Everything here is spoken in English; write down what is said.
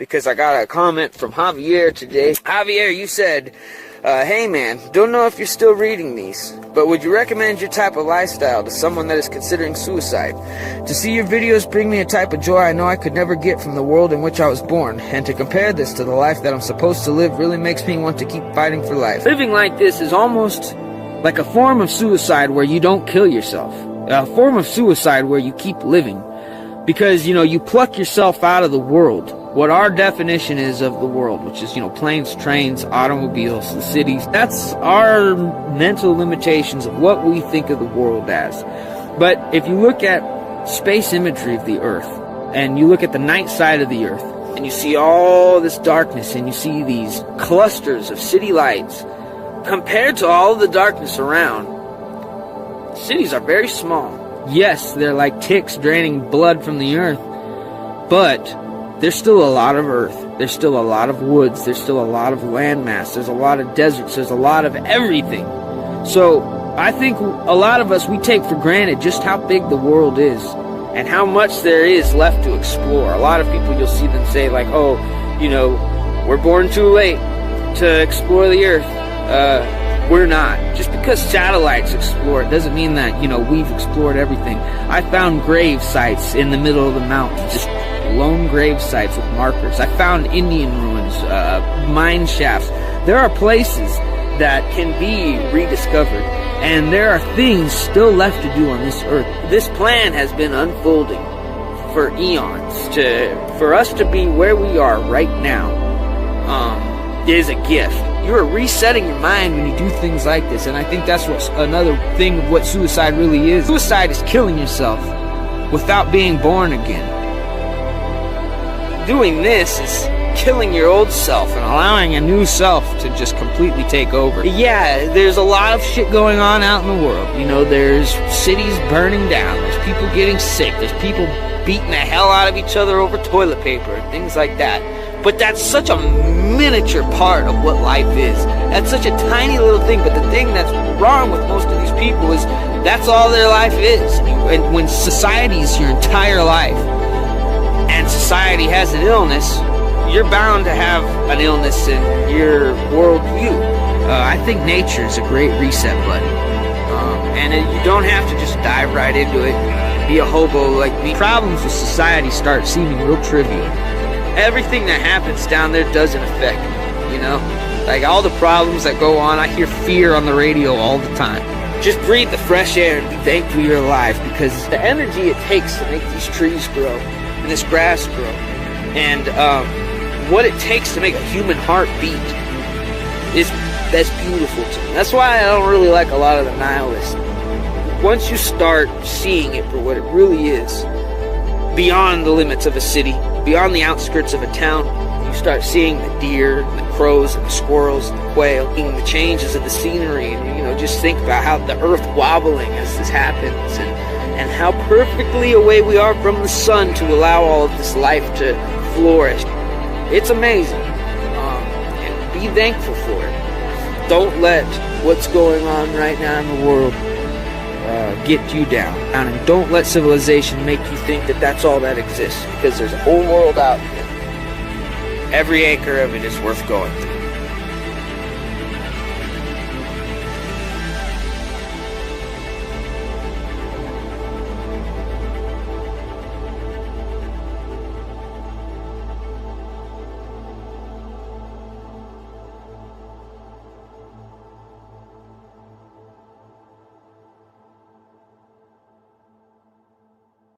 because I got a comment from Javier today. Javier, you said, hey man, don't know if you're still reading these, but would you recommend your type of lifestyle to someone that is considering suicide? To see your videos bring me a type of joy I know I could never get from the world in which I was born, and to compare this to the life that I'm supposed to live really makes me want to keep fighting for life. Living like this is almost like a form of suicide where you don't kill yourself. A form of suicide where you keep living. Because, you know, you pluck yourself out of the world. What our definition is of the world, which is, you know, planes, trains, automobiles, the cities. That's our mental limitations of what we think of the world as. But if you look at space imagery of the Earth, and you look at the night side of the Earth, and you see all this darkness, and you see these clusters of city lights, compared to all of the darkness around, cities are very small. Yes, they're like ticks draining blood from the earth, but there's still a lot of earth. There's still a lot of woods. There's still a lot of landmass. There's a lot of deserts. There's a lot of everything. So I think a lot of us, we take for granted just how big the world is and how much there is left to explore. A lot of people, you'll see them say like, oh, you know, we're born too late to explore the earth. We're not. Just because satellites explore it doesn't mean that, you know, we've explored everything. I found grave sites in the middle of the mountains, just lone grave sites with markers. I found Indian ruins, mine shafts. There are places that can be rediscovered, and there are things still left to do on this earth. This plan has been unfolding for eons. For us to be where we are right now is a gift. You are resetting your mind when you do things like this, and I think that's what's another thing of what suicide really is. Suicide is killing yourself without being born again. Doing this is killing your old self and allowing a new self to just completely take over. Yeah, there's a lot of shit going on out in the world. You know, there's cities burning down, there's people getting sick, there's people beating the hell out of each other over toilet paper and things like that. But that's such a miniature part of what life is. That's such a tiny little thing, but the thing that's wrong with most of these people is that's all their life is. And when society is your entire life, and society has an illness, you're bound to have an illness in your worldview. I think nature is a great reset button. And you don't have to just dive right into it, be a hobo like me. Problems with society start seeming real trivial. Everything that happens down there doesn't affect me, you know? Like all the problems that go on, I hear fear on the radio all the time. Just breathe the fresh air and be thankful you're alive, because the energy it takes to make these trees grow and this grass grow, and what it takes to make a human heart beat that's beautiful to me. That's why I don't really like a lot of the nihilists. Once you start seeing it for what it really is, beyond the limits of a city, beyond the outskirts of a town, you start seeing the deer, and the crows, and the squirrels, and the quail, and the changes of the scenery, and, you know, just think about how the earth wobbling as this happens, and how perfectly away we are from the sun to allow all of this life to flourish. It's amazing, and be thankful for it. Don't let what's going on right now in the world get you down, and don't let civilization make you think that that's all that exists, because there's a whole world out there. Every acre of it is worth going through.